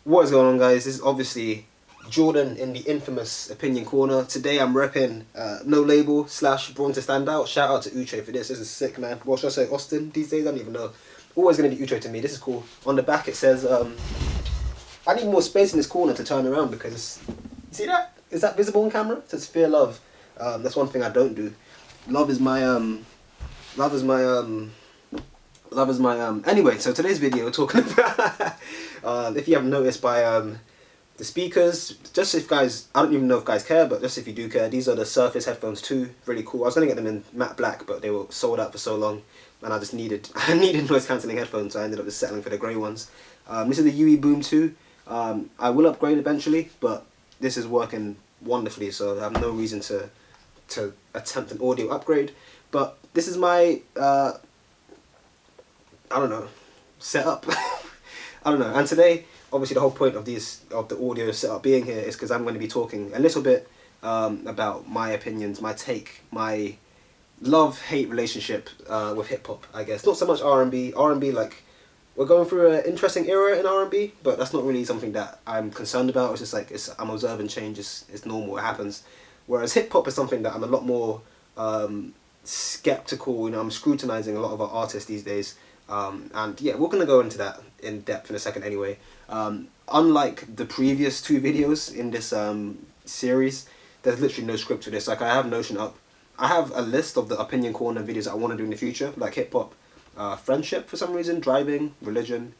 What is going on, guys? This is obviously Jordan in the infamous Opinion Corner. Today I'm repping No Label / Born to Stand Out. Shout out to Uche for this. This is sick, man. What should I say? Austin these days? I don't even know. Always going to be Uche to me. This is cool. On the back it says, I need more space in this corner to turn around because it's... You see that? Is that visible on camera? It says fear love. That's one thing I don't do. Love is my... Anyway, so today's video we're talking about if you haven't noticed by the speakers, just if guys, I don't even know if guys care, but just if you do care, these are the Surface headphones 2, really cool. I was gonna get them in matte black, but they were sold out for so long and I just needed noise cancelling headphones, so I ended up just settling for the grey ones. This is the UE Boom 2. I will upgrade eventually, but this is working wonderfully, so I have no reason to attempt an audio upgrade. But this is my I don't know, setup. I don't know. And today, obviously, the whole point of the audio setup being here is because I'm going to be talking a little bit about my opinions, my take, my love-hate relationship with hip hop. I guess not so much R&B. R&B, like, we're going through an interesting era in R&B, but that's not really something that I'm concerned about. It's just like I'm observing change. It's normal. It happens. Whereas hip hop is something that I'm a lot more skeptical. You know, I'm scrutinizing a lot of our artists these days. And yeah, we're gonna go into that in depth in a second anyway. Unlike the previous two videos in this series, there's literally no script to this. Like, I have Notion up. I have a list of the Opinion Corner videos that I want to do in the future, like hip hop, friendship for some reason, driving, religion,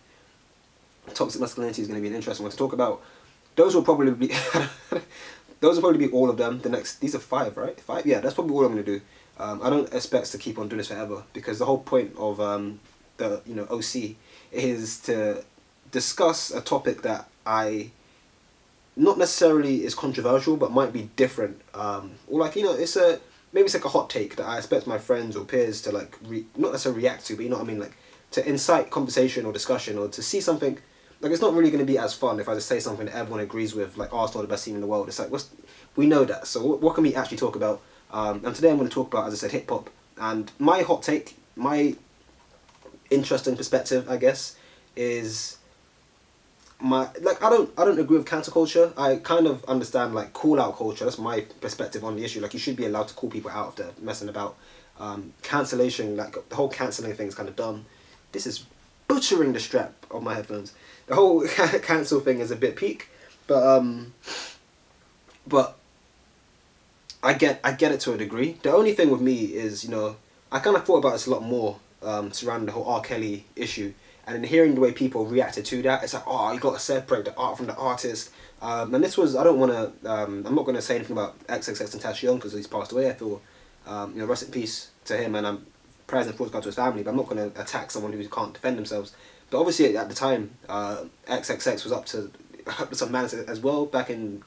toxic masculinity is going to be an interesting one to talk about. Those will probably be those will probably be all of them. These are 5, right? 5, yeah, that's probably all I'm going to do. I don't expect to keep on doing this forever because the whole point of the OC is to discuss a topic that not necessarily is controversial but might be different, or like, maybe it's like a hot take that I expect my friends or peers to like not necessarily react to, but you know what I mean, like to incite conversation or discussion, or to see something. Like, it's not really going to be as fun if I just say something that everyone agrees with, like Arsenal are the best team in the world. It's like, we know that, so what can we actually talk about? And today I'm going to talk about, as I said, hip hop. And my hot take, my interesting perspective, I guess, is I don't agree with cancel culture. I kind of understand like call out culture. That's my perspective on the issue. Like, you should be allowed to call people out if they're messing about. Cancellation, like the whole cancelling thing is kind of dumb. This is butchering the strap of my headphones. The whole cancel thing is a bit peak, but I get it to a degree. The only thing with me is, I kind of thought about this a lot more surrounding the whole R. Kelly issue, and in hearing the way people reacted to that, it's like, oh, you got to separate the art from the artist. And this was, I don't want to, I'm not going to say anything about XXXTentacion because he's passed away. I feel, rest in peace to him, and I'm prayers and thoughts go to his family, but I'm not going to attack someone who can't defend themselves. But obviously at the time, XXX was up to some madness as well, back in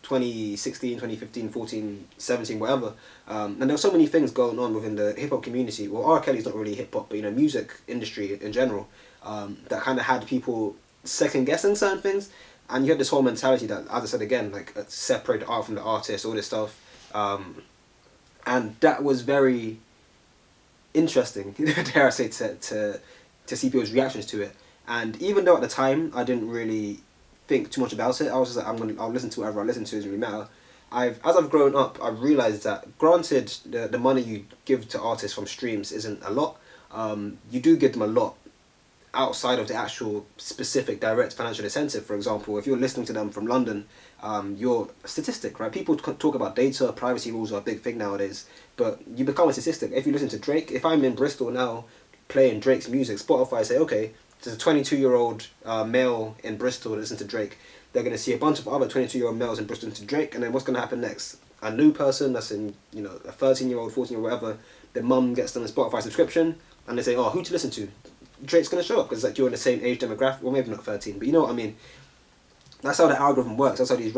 2016, 2015, 14, 17, whatever. And there were so many things going on within the hip-hop community. Well, R. Kelly's not really hip-hop, but, music industry in general, that kind of had people second-guessing certain things. And you had this whole mentality that, as I said again, like, separate the art from the artist, all this stuff. And that was very interesting, dare I say, to see people's reactions to it. And even though at the time I didn't really think too much about it, I was just like, I'll listen to whatever I listen to, it doesn't really matter. As I've grown up, I've realised that, granted, the money you give to artists from streams isn't a lot. You do give them a lot outside of the actual specific direct financial incentive. For example, if you're listening to them from London, you're a statistic, right? People talk about data, privacy rules are a big thing nowadays, but you become a statistic. If you listen to Drake, if I'm in Bristol now playing Drake's music, Spotify say, okay, there's a 22-year-old male in Bristol that listens to Drake. They're going to see a bunch of other 22-year-old males in Bristol to Drake, and then what's going to happen next? A new person that's in, a 13-year-old, 14-year-old, whatever, their mum gets them a Spotify subscription, and they say, oh, who to listen to? Drake's going to show up, because like, you're in the same age demographic, well, maybe not 13, but you know what I mean. That's how the algorithm works. That's how these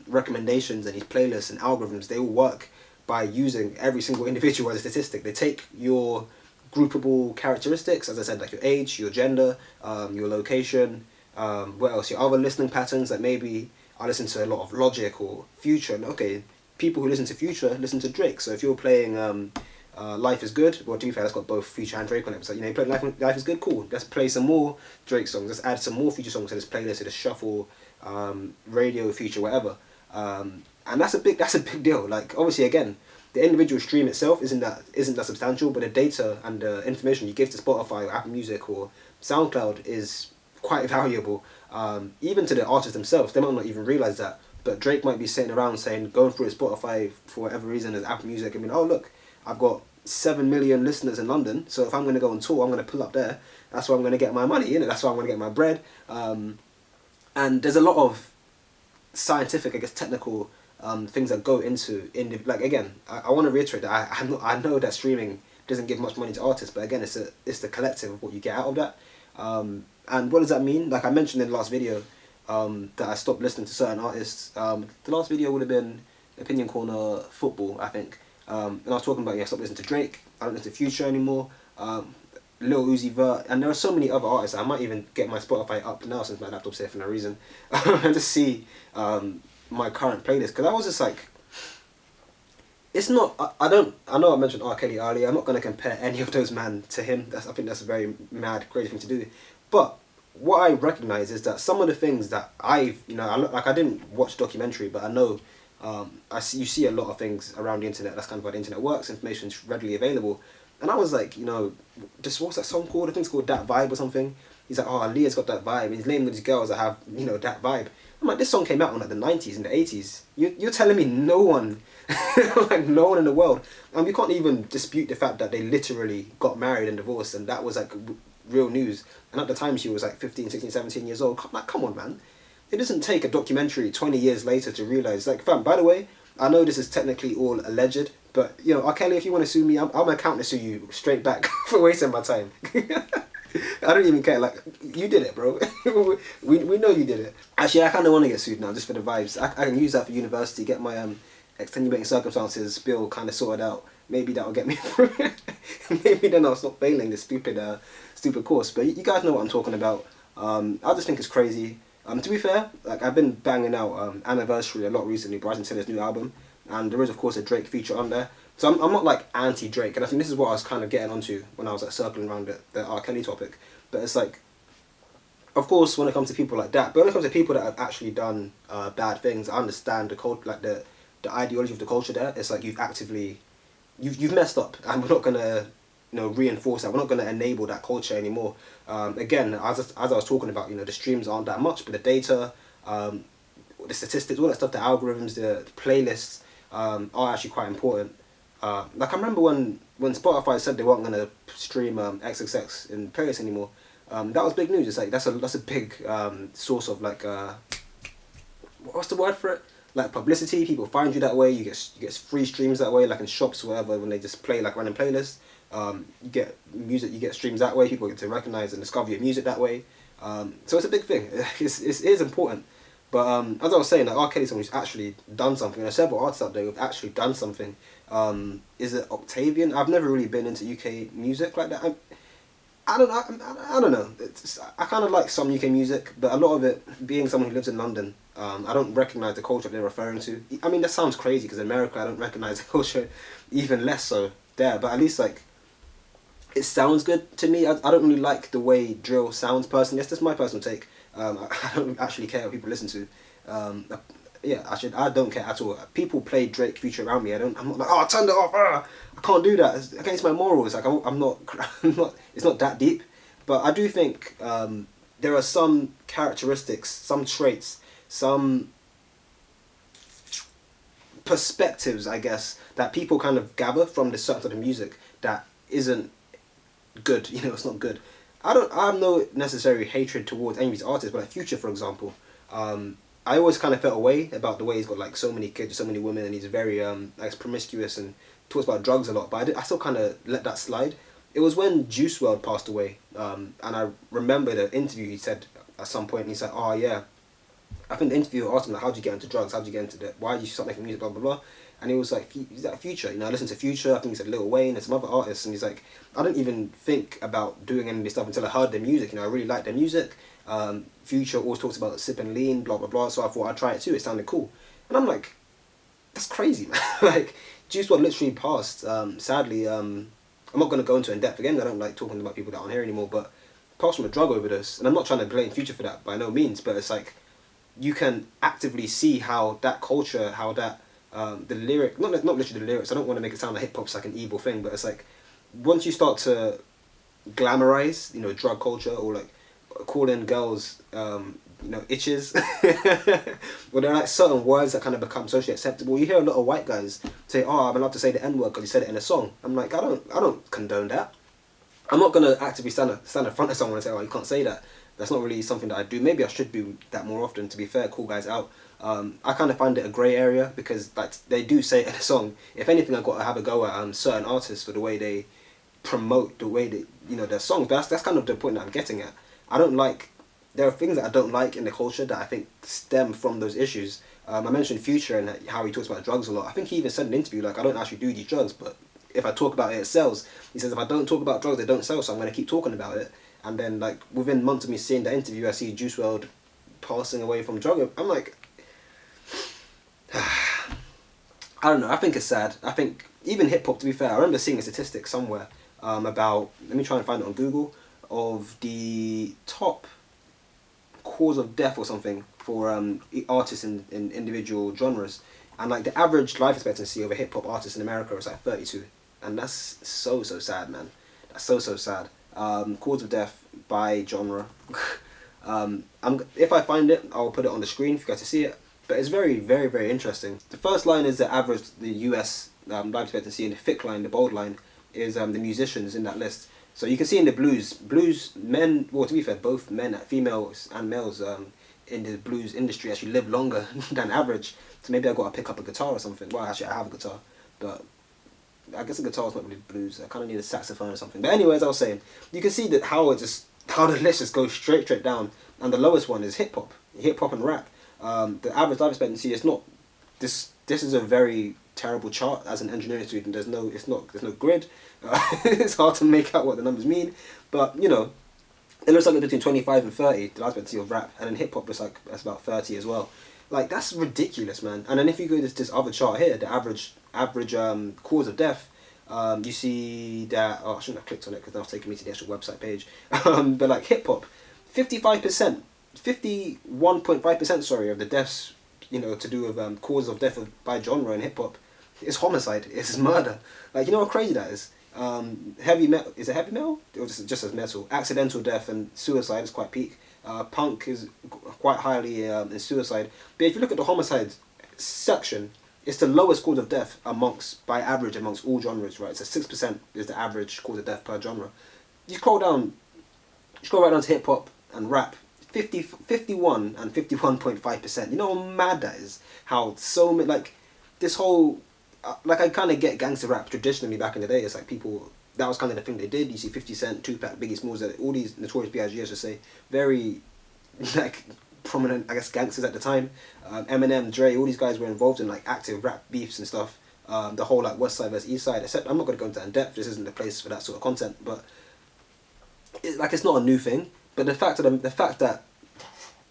recommendations and these playlists and algorithms, they all work by using every single individual as a statistic. They take your groupable characteristics, as I said, like your age, your gender, your location, what else, your other listening patterns, like maybe I listen to a lot of Logic or Future, and okay, people who listen to Future listen to Drake. So if you're playing Life is Good. Well, to be fair, that's got both Future and Drake on it. So, you know, you play Life is Good, cool. Let's play some more Drake songs. Let's add some more Future songs to this playlist, to this shuffle, radio, Future, whatever. And that's a big deal. Like, obviously, again, the individual stream itself isn't that substantial, but the data and the information you give to Spotify or Apple Music or SoundCloud is quite valuable. Even to the artists themselves, they might not even realize that. But Drake might be sitting around going through his Spotify for whatever reason as Apple Music. I mean, oh look, I've got 7 million listeners in London, so if I'm going to go on tour, I'm going to pull up there. That's where I'm going to get my money, you know. That's where I'm going to get my bread. And there's a lot of scientific, I guess, technical things that go into like, again, I want to reiterate that I know that streaming doesn't give much money to artists, but again, it's the collective of what you get out of that. And what does that mean? Like I mentioned in the last video, that I stopped listening to certain artists. The last video would have been Opinion Corner Football, I think. And I was talking about, I stopped listening to Drake, I don't listen to Future anymore, Lil Uzi Vert, and there are so many other artists. I might even get my Spotify up now since my laptop's here for no reason, and just see my current playlist, because I was just like, it's not, I know I mentioned R. Kelly earlier, I'm not going to compare any of those man to him. I think that's a very mad, crazy thing to do. But what I recognise is that some of the things that I didn't watch the documentary, but I know, you see a lot of things around the internet. That's kind of how the internet works. Information's readily available. And I was like, just what's that song called? I think it's called That Vibe or something. He's like, oh, Leah's got that vibe. He's naming these girls that have, that vibe. I'm like, this song came out in like the 90s and the 80s. You're telling me no one, like no one in the world, and we can't even dispute the fact that they literally got married and divorced, and that was like real news. And at the time she was like 15, 16, 17 years old. Like, come on, man. It doesn't take a documentary 20 years later to realise, like, fam, by the way, I know this is technically all alleged, but, R. Kelly, if you want to sue me, I'm account to sue you straight back for wasting my time. I don't even care, like, you did it, bro. we know you did it. Actually, I kind of want to get sued now, just for the vibes. I can use that for university, get my extenuating circumstances bill kind of sorted out. Maybe that'll get me through. Maybe then I'll stop failing this stupid course. But you guys know what I'm talking about. I just think it's crazy. To be fair, like, I've been banging out Anniversary a lot recently, Bryson Tiller's new album, and there is of course a Drake feature on there. So I'm not like anti-Drake, and I think this is what I was kind of getting onto when I was like circling around the R. Kelly topic. But it's like, of course, when it comes to people like that, but when it comes to people that have actually done bad things, I understand the cult, like the ideology of the culture there. It's like you've messed up, and we're not gonna reinforce that. We're not gonna enable that culture anymore. Again, as I was talking about, the streams aren't that much, but the data, the statistics, all that stuff, the algorithms, the playlists are actually quite important. Like I remember when Spotify said they weren't gonna stream XXX in Paris anymore. That was big news. It's like that's a big source of like what's the word for it? Like publicity. People find you that way. You get free streams that way, like in shops or whatever, when they just play like random playlists. You get music, you get streams that way. People get to recognize and discover your music that way. So it's a big thing. It is important. But as I was saying, like R. Kelly's someone who's actually done something. There's several artists out there who've actually done something. Is it Octavian? I've never really been into UK music like that. I don't know. I kind of like some UK music, but a lot of it, being someone who lives in London, I don't recognise the culture they're referring to. I mean, that sounds crazy because in America I don't recognise the culture, even less so there. But at least like, it sounds good to me. I don't really like the way drill sounds personally. That's just my personal take. I don't actually care what people listen to. Yeah, I don't care at all. People play Drake Future around me. I'm not like, oh, turn it off. I can't do that. It's against my morals. Like I'm not. It's not that deep. But I do think there are some characteristics, some traits, some perspectives, I guess, that people kind of gather from this certain sort of music that isn't good. It's not good. I have no necessary hatred towards any of these artists, but like Future, for example, I always kind of felt a way about the way he's got like so many kids, so many women, and he's very like promiscuous and talks about drugs a lot. But I still kind of let that slide. It was when Juice WRLD passed away, and I remember the interview he said at some point, and he said, "Oh yeah," I think the interviewer asked him like, "How'd you get into drugs? How'd you get into that? Why did you start making music? Blah blah blah." And he was like, "Is that Future? I listened to Future. I think he said Lil Wayne and some other artists." And he's like, "I didn't even think about doing any of this stuff until I heard their music. I really liked their music. Future always talks about sipping lean, blah blah blah. So I thought I'd try it too. It sounded cool." And I'm like, that's crazy, man. Like, Juice WRLD literally passed. Sadly, I'm not going to go into it in depth again. I don't like talking about people that aren't here anymore, but passed from a drug overdose. And I'm not trying to blame Future for that by no means, but it's like you can actively see how that culture, how that the lyric, not literally the lyrics. I don't want to make it sound like hip hop's like an evil thing, but it's like once you start to glamorize, drug culture, or like calling girls, itches. Well, there are like certain words that kind of become socially acceptable. You hear a lot of white guys say, "Oh, I'm allowed to say the N word because you said it in a song." I'm like, I don't condone that. I'm not gonna actively stand in front of someone and say, "Oh, you can't say that." That's not really something that I do. Maybe I should do that more often. To be fair, call guys out. I kind of find it a grey area because like they do say it in a song. If anything, I've got to have a go at certain artists for the way they promote, the way they their songs. But that's kind of the point that I'm getting at. I don't like. There are things that I don't like in the culture that I think stem from those issues. I mentioned Future and how he talks about drugs a lot. I think he even said in an interview, like, I don't actually do these drugs, but if I talk about it, it sells. He says, if I don't talk about drugs, they don't sell, so I'm going to keep talking about it. And then, like, within months of me seeing that interview, I see Juice WRLD passing away from drug. I'm like, I don't know. I think it's sad. I think even hip hop, to be fair, I remember seeing a statistic somewhere about, let me try and find it on Google, of the top cause of death or something for artists in individual genres, and like the average life expectancy of a hip hop artist in America is like 32, and that's so sad, man. That's so sad. Cause of death by genre. If I find it, I'll put it on the screen for you guys to see it. But it's very interesting. The first line is the average, the US life expectancy, and the thick line, the bold line, is the musicians in that list. So you can see in the blues men, well, to be fair, both men, females and males in the blues industry actually live longer than average. So maybe I've got to pick up a guitar or something. Well, actually I have a guitar, but I guess a guitar is not really blues. I kind of need a saxophone or something. But anyway, as I was saying, you can see that how the list just goes straight down. And the lowest one is hip hop and rap. The average life expectancy is not, this is a very terrible chart as an engineering student. There's no grid. It's hard to make out what the numbers mean, but it looks like it's between 25 and 30, the life expectancy of rap, and then hip hop is like, that's about 30 as well. Like, that's ridiculous, man. And then if you go to this other chart here, the average cause of death, you see that, I shouldn't have clicked on it because now it's taking me to the actual website page. But like hip hop, 55%, 51.5%, sorry, of the deaths, to do with cause of death by genre in hip hop, is homicide. It's murder. Like, you know how crazy that is. Heavy metal, is it heavy metal? Or just as metal? Accidental death and suicide is quite peak. Punk is quite highly in suicide. But if you look at the homicide section, it's the lowest cause of death by average amongst all genres, right? So 6% is the average cause of death per genre. You scroll right down to hip hop and rap, 51 and 51.5%. You know how mad that is? How so many, like, this whole, like, I kind of get gangster rap traditionally back in the day. It's like people, that was kind of the thing they did. You see 50 Cent, Tupac, Biggie Smalls, all these Notorious B.I.G., I should say, very, like, prominent, I guess, gangsters at the time. Eminem, Dre, all these guys were involved in, like, active rap beefs and stuff. The whole, like, West Side versus East Side, except I'm not going to go into that in depth. This isn't the place for that sort of content, but it's not a new thing. But the fact that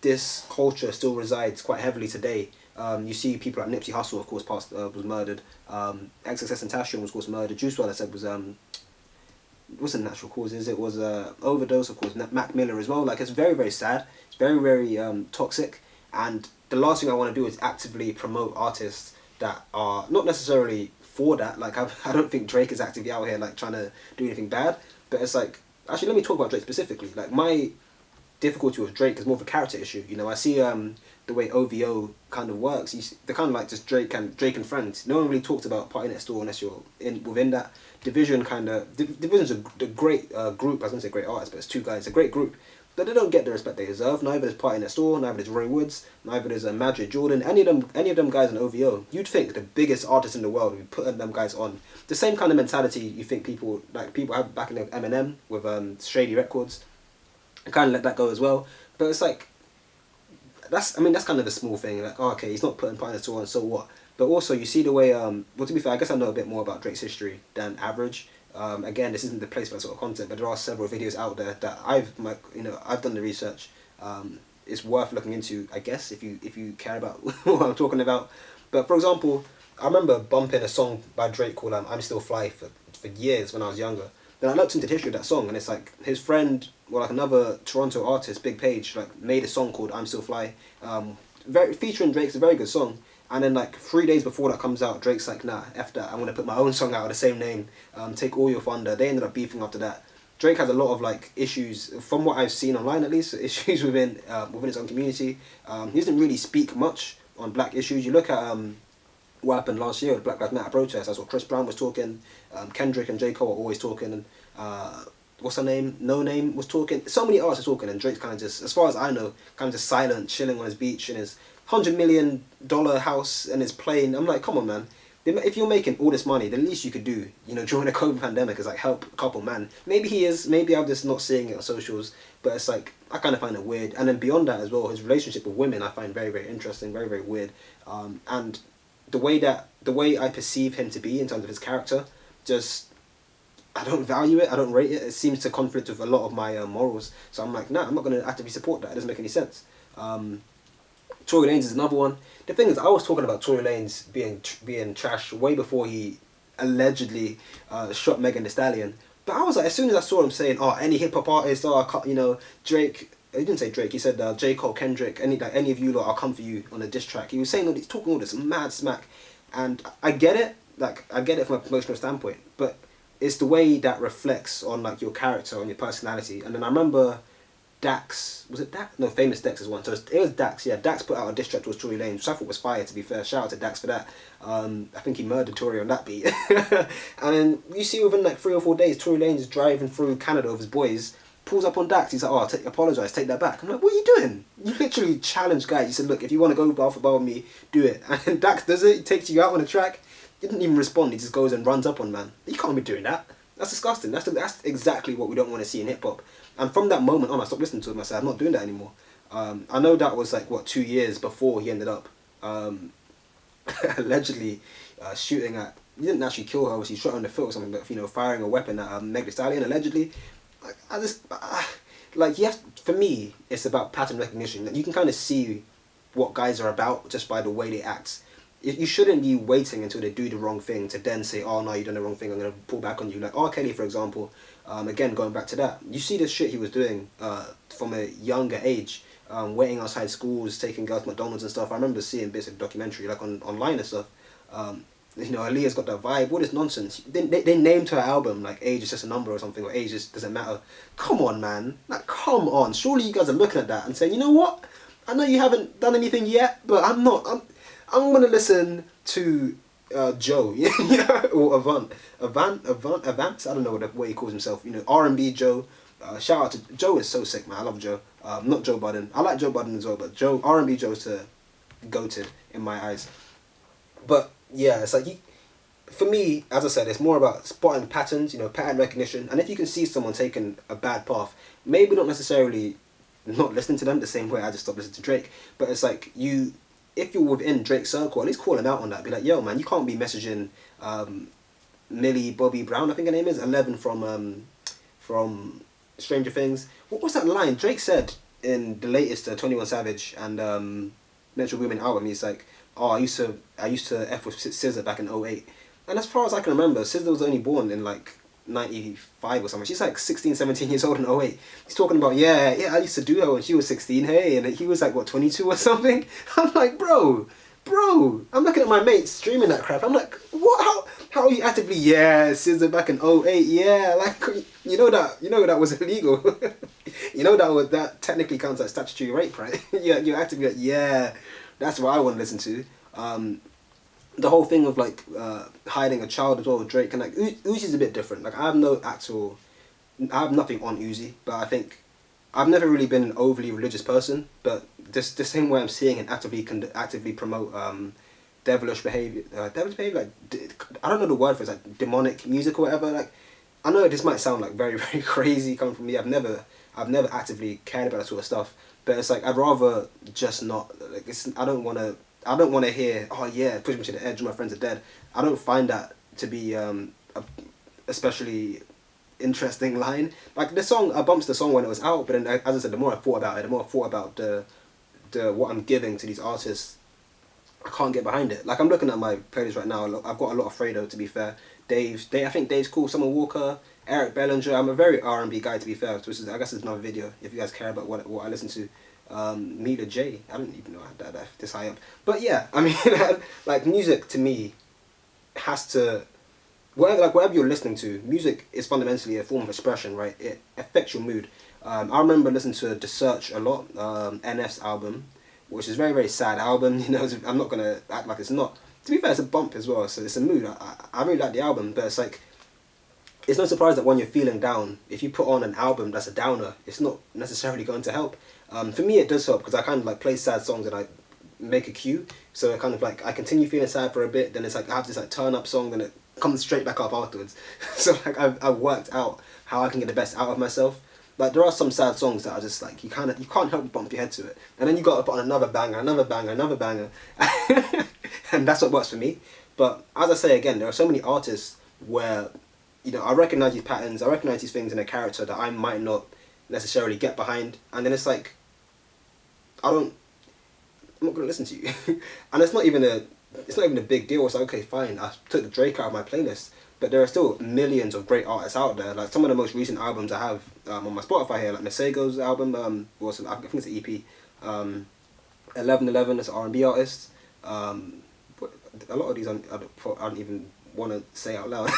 this culture still resides quite heavily today. You see people like Nipsey Hussle, of course, was murdered. XXXTentacion was, of course, murdered. Juice WRLD, I said, was wasn't natural causes. It was overdose, of course. Mac Miller as well. Like, it's very sad. It's very toxic. And the last thing I want to do is actively promote artists that are not necessarily for that. Like, I don't think Drake is actively out here like trying to do anything bad. But it's like, actually, let me talk about Drake specifically. Like, my difficulty with Drake is more of a character issue. I see the way OVO kind of works. They're kind of like just Drake and friends. No one really talks about Party Next Door unless you're within that division. Division's a great group. I was gonna say great artist, but it's two guys. It's a great group, but they don't get the respect they deserve. Neither does Party Next Door. Neither does Roy Woods. Neither does Magic Jordan. Any of them guys in OVO. You'd think the biggest artists in the world would be putting them guys on. The same kind of mentality you think people have back in the Eminem with Shady Records. I kind of let that go as well, but it's like, that's kind of a small thing. Like, oh, okay, he's not putting Party Next Door on, so what? But also, you see the way, well, to be fair, I guess I know a bit more about Drake's history than average. Again, this isn't the place for that sort of content, but there are several videos out there that I've done the research. It's worth looking into, I guess, if you care about what I'm talking about. But for example, I remember bumping a song by Drake called "I'm Still Fly" for years when I was younger. Then I looked into the history of that song, and it's like his friend, well, like another Toronto artist, Big Page, like made a song called "I'm Still Fly," very featuring Drake's a very good song. And then like 3 days before that comes out, Drake's like, nah, F that. I'm gonna put my own song out with the same name. Take all your thunder. They ended up beefing after that. Drake has a lot of like issues, from what I've seen online at least, issues within his own community. He doesn't really speak much on black issues. You look at what happened last year with Black Lives Matter protests. That's what Chris Brown was talking. Kendrick and J. Cole are always talking. And what's her name? No Name was talking. So many artists are talking, and Drake's kind of just, as far as I know, kind of just silent, chilling on his beach in his $100 million house and his plane. I'm like, come on, man. If you're making all this money, the least you could do, during the COVID pandemic is like help a couple, man. Maybe he is. Maybe I'm just not seeing it on socials. But it's like, I kind of find it weird. And then beyond that as well, his relationship with women, I find very, very interesting, very, very weird. And the way I perceive him to be in terms of his character, just, I don't value it. I don't rate it. It seems to conflict with a lot of my morals. So I'm like, nah, I'm not going to actively support that. It doesn't make any sense. Tory Lanez is another one. The thing is, I was talking about Tory Lanez being trash way before he allegedly shot Megan Thee Stallion. But I was like, as soon as I saw him saying, "Oh, any hip hop artist, Drake." He didn't say Drake. He said J. Cole, Kendrick, any of you lot, I'll come for you on a diss track. He was saying he's talking all this mad smack, and I get it. Like, I get it from a promotional standpoint, but it's the way that reflects on like your character, on your personality. And then I remember Dax, was it Dax? No, Famous Dex is one. So it was Dax, yeah. Dax put out a diss track towards Tory Lanez, which I thought was fire, to be fair. Shout out to Dax for that. I think he murdered Tory on that beat. And then you see within like 3 or 4 days, Tory Lanez is driving through Canada with his boys, pulls up on Dax. He's like, "Oh, apologise, take that back." I'm like, what are you doing? You literally challenged guys. You said, "Look, if you want to go bar for bar with me, do it." And Dax does it. He takes you out on the track. He didn't even respond. He just goes and runs up on man. You can't be doing that. That's disgusting. That's exactly what we don't want to see in hip hop. And from that moment on, I stopped listening to him. I said, I'm not doing that anymore. I know that was like, 2 years before he ended up allegedly shooting at... He didn't actually kill her. He shot her in the foot or something, but, firing a weapon at Meg Thee Stallion, allegedly. For me, it's about pattern recognition. Like, you can kind of see what guys are about just by the way they act. You shouldn't be waiting until they do the wrong thing to then say, "Oh no, you done the wrong thing, I'm going to pull back on you." Like R. Kelly, for example, again, going back to that, you see the shit he was doing from a younger age, waiting outside schools, taking girls to McDonald's and stuff. I remember seeing bits of documentary, like online and stuff. Aaliyah's got that vibe, all this nonsense. They named her album, like, "Age is just a number" or something, or "Age just doesn't matter." Come on, man. Like, come on. Surely you guys are looking at that and saying, you know what? I know you haven't done anything yet, but I'm going to listen to Joe, or Avant. I don't know what he calls himself. R&B Joe. Shout out to Joe. Is so sick, man. I love Joe. Not Joe Budden. I like Joe Budden as well, but R&B Joe's goated in my eyes. But yeah, it's like for me, as I said, it's more about spotting patterns, pattern recognition, and if you can see someone taking a bad path, maybe not necessarily not listening to them the same way I just stopped listening to Drake, but it's like if you're within Drake's circle, at least call him out on that. Be like, "Yo, man, you can't be messaging Millie Bobby Brown, I think her name is, 11 from Stranger Things." What's that line Drake said in the latest 21 Savage and Metro Women album? He's like, "Oh, I used to F with SZA back in 08. And as far as I can remember, SZA was only born in like 95 or something. She's like 16, 17 years old in 08. He's talking about, yeah, I used to do her when she was 16, hey, and he was like, 22 or something? I'm like, bro, I'm looking at my mates streaming that crap. I'm like, what? How are you actively, yeah, SZA back in 08, yeah, like, that was illegal. that technically counts as statutory rape, right? You're actively like, yeah, that's what I want to listen to. The whole thing of like hiding a child as well with Drake, and like Uzi's a bit different. Like I have nothing on Uzi, but I think I've never really been an overly religious person. But the same way I'm seeing it actively promote devilish behavior, like I don't know the word for it, like demonic music or whatever. Like I know this might sound like very, very crazy coming from me. I've never actively cared about that sort of stuff, but it's like I'd rather just not. Like I don't want to hear, "Oh yeah, push me to the edge, my friends are dead." I don't find that to be a especially interesting line. Like the song, I bumped the song when it was out, but then as I said, the more I thought about it, the more I thought about the what I'm giving to these artists. I can't get behind it. Like I'm looking at my playlist right now. I've got a lot of Fredo, to be fair. I think Dave's cool. Summer Walker, Eric Bellinger. I'm a very R&B guy, to be fair. Which is, I guess, it's another video if you guys care about what I listen to. Mila J. I don't even know that this high up. But yeah, I mean, like music to me has to, whatever you're listening to, music is fundamentally a form of expression, right? It affects your mood. I remember listening to The Search a lot, NF's album, which is a very, very sad album. You know, I'm not gonna act like it's not. To be fair, it's a bump as well, so it's a mood. I really like the album, but it's like, it's no surprise that when you're feeling down, if you put on an album that's a downer, it's not necessarily going to help. For me, it does help because I kind of like play sad songs and I make a cue. So I kind of like, I continue feeling sad for a bit, then it's like I have this like turn up song, then it comes straight back up afterwards. So like I've worked out how I can get the best out of myself. Like there are some sad songs that are just like you can't help but bump your head to it, and then you got to put on another banger, another banger, another banger, and that's what works for me. But as I say again, there are so many artists where, you know, I recognize these patterns, I recognize these things in a character that I might not necessarily get behind, and then it's like, I'm not gonna listen to you, and it's not even a big deal. It's like, okay, fine, I took the Drake out of my playlist, but there are still millions of great artists out there. Like some of the most recent albums I have on my Spotify here, like Masego's album, I think it's an EP, 1111, it's an R&B artist. But a lot of these I don't even want to say out loud.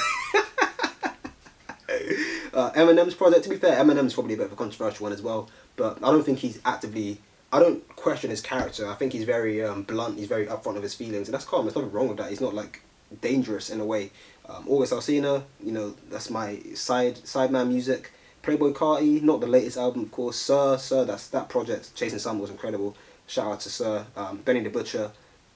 Eminem's project, to be fair, Eminem's probably a bit of a controversial one as well, but I don't think he's actively, I don't question his character. I think he's very blunt, he's very upfront of his feelings, and that's calm, there's nothing wrong with that. He's not like dangerous in a way. August Alsina, you know, that's my sideman music. Playboy Carti, not the latest album, of course. Sir, that project, Chasing Sun, was incredible. Shout out to Sir. Benny the Butcher,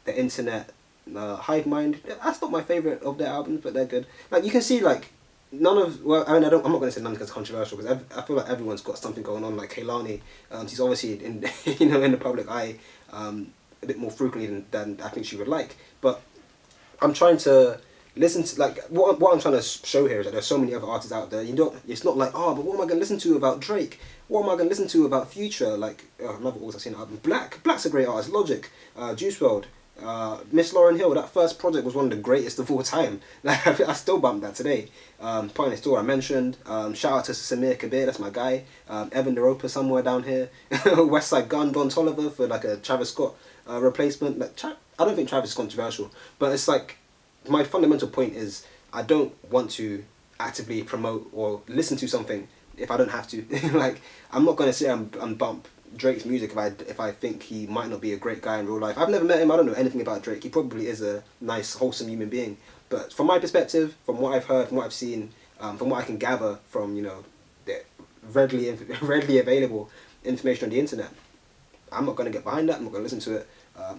The Internet, Hive Mind. That's not my favourite of their albums, but they're good. Like you can see, like none of, well, I mean, I'm not going to say none because it's controversial, because I feel like everyone's got something going on. Like Kehlani, she's obviously in in the public eye a bit more frequently than I think she would like. But I'm trying to listen to, like, what I'm trying to show here is that there's so many other artists out there. You don't, it's not like, oh, but what am I going to listen to about Drake? What am I going to listen to about Future? Like, another artist I've seen album, Black's a great artist. Logic, Juice WRLD, Miss Lauryn Hill. That first project was one of the greatest of all time. Like, I still bump that today. Pioneer Store I mentioned. Shout out to Samir Kabir, that's my guy. Evan Naropa somewhere down here. Westside Gun, Don Toliver for like a Travis Scott replacement. Like, I don't think Travis is controversial, but it's like, my fundamental point is I don't want to actively promote or listen to something if I don't have to. Like, I'm not going to sit and bump Drake's music if I think he might not be a great guy in real life. I've never met him, I don't know anything about Drake. He probably is a nice, wholesome human being. But from my perspective, from what I've heard, from what I've seen, from what I can gather from, you know, the readily available information on the internet, I'm not going to get behind that, I'm not going to listen to it.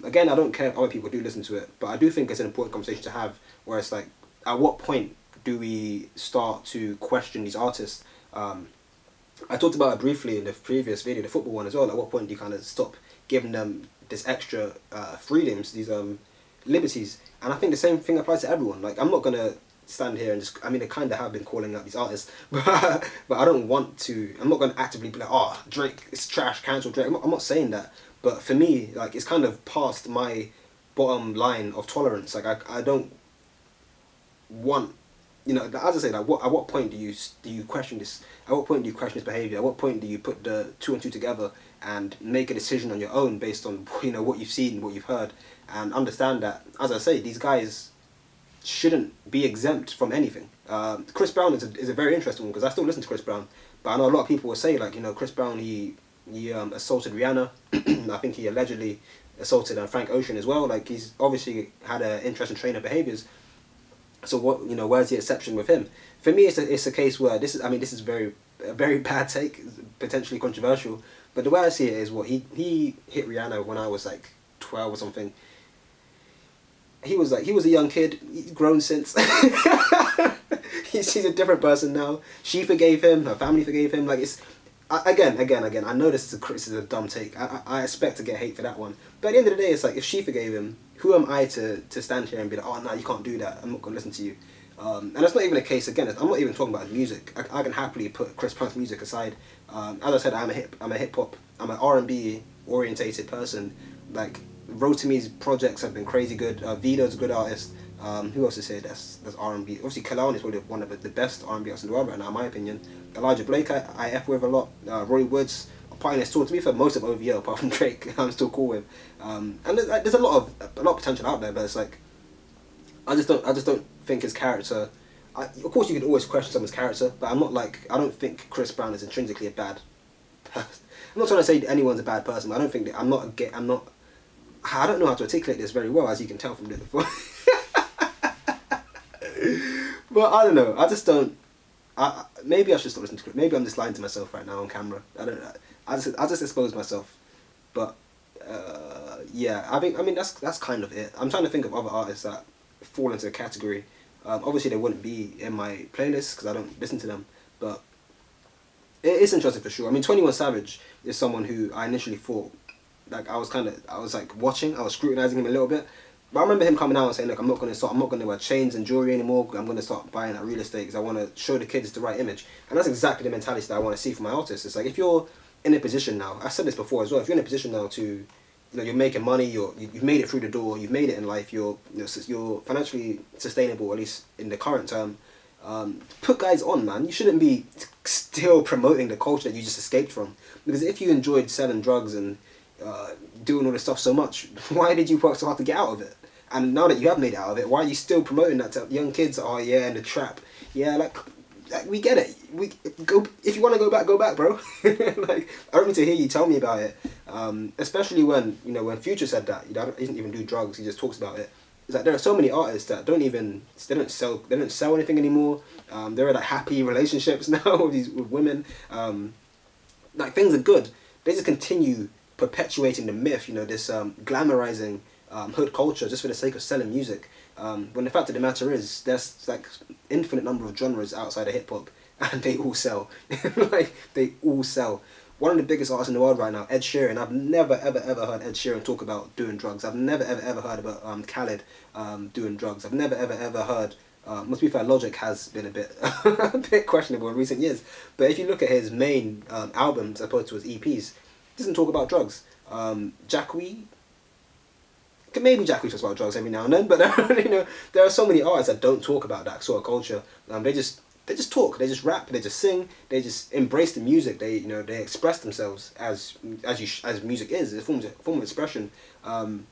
Again, I don't care if other people do listen to it, but I do think it's an important conversation to have, where it's like, at what point do we start to question these artists? I talked about it briefly in the previous video, the football one as well. At what point do you kind of stop giving them this extra freedoms, these liberties? And I think the same thing applies to everyone. Like, I'm not going to stand here and just, I mean, I kind of have been calling out these artists, but I don't want to, I'm not going to actively be like, oh, Drake is trash, cancel Drake. I'm not saying that. But for me, like, it's kind of past my bottom line of tolerance. Like, I don't want, you know, as I say, like, at what point do you question this? At what point do you question his behaviour? At what point do you put the two and two together and make a decision on your own based on, you know, what you've seen, what you've heard, and understand that, as I say, these guys shouldn't be exempt from anything. Chris Brown is a very interesting one, because I still listen to Chris Brown, but I know a lot of people will say, like, you know, Chris Brown, he assaulted Rihanna. I think he allegedly assaulted Frank Ocean as well. Like, he's obviously had an interest in trainer behaviours. So what, you know, where's the exception with him? For me, it's a case where this is a very bad take, potentially controversial. But the way I see it is, what he hit Rihanna when I was like 12 or something. He was a young kid. He's grown since. He's a different person now. She forgave him. Her family forgave him. Like, it's. Again, I know this is a dumb take. I expect to get hate for that one. But at the end of the day, it's like, if she forgave him, who am I to stand here and be like, oh, no, you can't do that, I'm not going to listen to you. And that's not even a case, again, I'm not even talking about his music. I can happily put Chris Brown's music aside. As I said, I'm a hip hop, I'm an R&B orientated person. Like, Road to Me's projects have been crazy good. Vito's a good artist. Who else to say that's R&B? Obviously, Kalani is probably one of the best R&B artists in the world right now, in my opinion. Elijah Blake, I F with a lot. Roy Woods, part in his tour. To me, for most of OVO, apart from Drake, I'm still cool with. And there's a lot of potential out there, but it's like I just don't think his character. Of course, you can always question someone's character, but I don't think Chris Brown is intrinsically a bad person. I'm not trying to say anyone's a bad person, but I don't think that I don't know how to articulate this very well, as you can tell from the before. But I don't know. I just don't. Maybe I should stop listening to it. Maybe I'm just lying to myself right now on camera. I don't know. I just expose myself. But yeah, I mean that's kind of it. I'm trying to think of other artists that fall into the category. Obviously, they wouldn't be in my playlist because I don't listen to them. But it's interesting for sure. I mean, 21 Savage is someone who I initially thought, like, I was watching, I was scrutinizing him a little bit. But I remember him coming out and saying, look, I'm not going to wear chains and jewelry anymore. I'm going to start buying that real estate because I want to show the kids the right image. And that's exactly the mentality that I want to see from my artists. It's like, if you're in a position now, I said this before as well, if you're in a position now to, you know, you're making money, you've made it through the door, you've made it in life, you're financially sustainable, at least in the current term, put guys on, man. You shouldn't be still promoting the culture that you just escaped from. Because if you enjoyed selling drugs and doing all this stuff so much, why did you work so hard to get out of it? And now that you have made it out of it, why are you still promoting that to young kids? Oh yeah, in the trap. Yeah, like we get it. We go if you want to go back, bro. Like, I don't need to hear you tell me about it. Especially when Future said that he doesn't even do drugs. He just talks about it. It's like there are so many artists that don't sell anything anymore. They're in like happy relationships now with women. Like, things are good. They just continue perpetuating the myth. This glamorizing hood culture just for the sake of selling music. When the fact of the matter is, there's like infinite number of genres outside of hip hop, and they all sell. Like, they all sell. One of the biggest artists in the world right now, Ed Sheeran. I've never ever heard Ed Sheeran talk about doing drugs. I've never ever heard about Khaled doing drugs. I've never ever heard. Must be fair, Logic has been a bit questionable in recent years. But if you look at his main albums as opposed to his EPs, he doesn't talk about drugs. Maybe Jack talks about drugs every now and then, but there are so many artists that don't talk about that sort of culture. They just talk, they just rap, they just sing, they just embrace the music. They express themselves as music is. It's a form of expression, and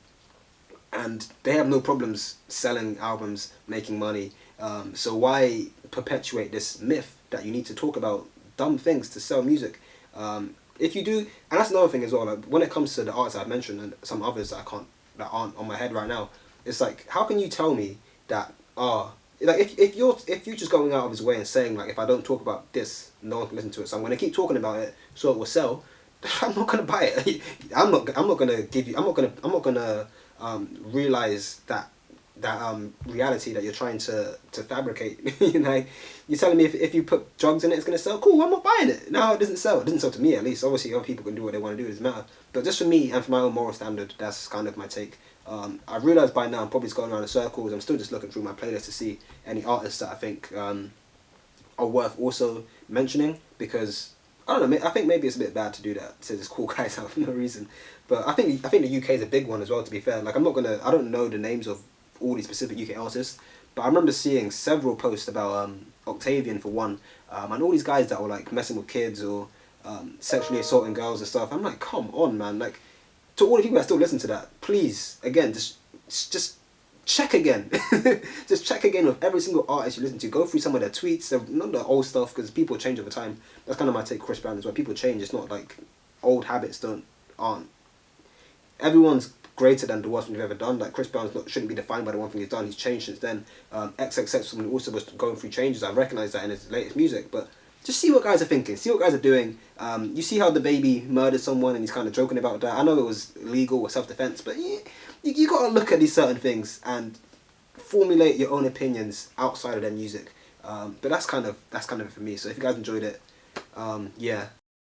they have no problems selling albums, making money. So why perpetuate this myth that you need to talk about dumb things to sell music? If you do, and that's another thing as well. Like, when it comes to the artists I've mentioned and some others that aren't on my head right now, it's like, how can you tell me that like if you're just going out of his way and saying, like, if I don't talk about this, no one can listen to it, so I'm going to keep talking about it so it will sell. I'm not going to buy it. I'm not going to realize that reality that you're trying to fabricate. You're telling me if you put drugs in it, it's going to sell. Cool, I'm not buying it. No, it doesn't sell. It doesn't sell to me, at least. Obviously, other people can do what they want to do. It doesn't matter. But just for me and for my own moral standard, that's kind of my take. I've realised by now I'm probably just going around in circles. I'm still just looking through my playlist to see any artists that I think are worth also mentioning, because I don't know. I think maybe it's a bit bad to do that, to just call guys out for no reason. But I think the UK is a big one as well. To be fair, like, I don't know the names of all these specific UK artists, but I remember seeing several posts about Octavian for one, and all these guys that were like messing with kids or sexually assaulting girls and stuff. I'm like, come on, man! Like, to all the people that still listen to that, please, again, just check again. Just check again with every single artist you listen to. Go through some of their tweets, not the old stuff, because people change over time. That's kind of my take, Chris Brown, as well. People change. It's not like old habits aren't. Everyone's greater than the worst thing you've ever done. Like, Chris Brown shouldn't be defined by the one thing he's done. He's changed since then. XXX also was going through changes. I recognise that in his latest music, but just see what guys are thinking. See what guys are doing. You see how the baby murdered someone and he's kind of joking about that. I know it was legal or self-defense, but you got to look at these certain things and formulate your own opinions outside of their music. But that's kind of it for me. So if you guys enjoyed it, yeah,